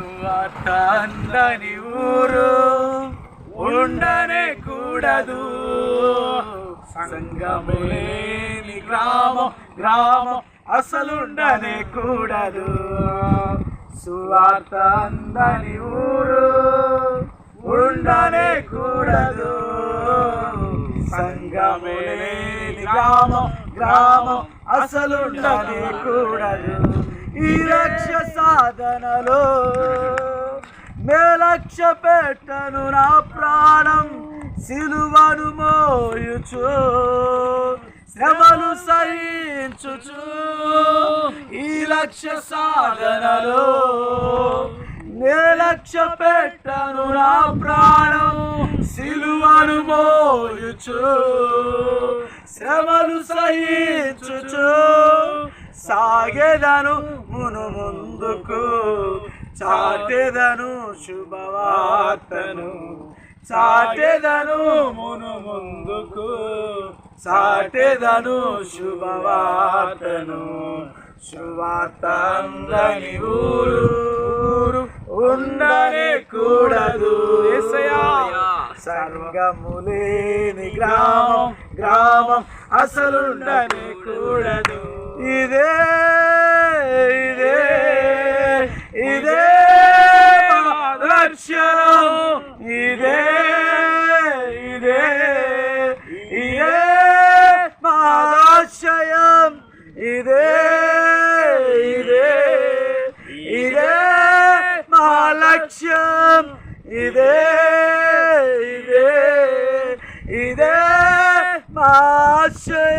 సువార్త అందని ఊరు ఉండనే కూడదు, సంఘము లేని గ్రామం అసలుండనే కూడదు. సువార్త అందని ఊరు ఉండనే కూడదు, సంఘము లేని గ్రామం అసలుండనే కూడదు. ఈ లక్ష్య సాధనలో లక్ష్య పెట్టను నా ప్రాణం, సిలువను మోయుచు శ్రమలు సహించుచు. ఈ లక్ష్య సాధనలో లక్ష్య పెట్టను నా ప్రాణం, సిలువను మోయుచు శ్రమలు సహించుచు. సాగెదను ముందుకు, చాటెదను శుభవార్తను, చాటెదను ముందుకు, చాటెదను శుభవార్తను. సువార్త అందని ఊరు ఉండనే కూడదు, సంఘము లేని గ్రామం అసలుండనే కూడదు. ఇదే లక్ష్యం, ఇదే మా ఆశయం, ఇదే మా లక్ష్యం, ఇదే మా ఆశయం.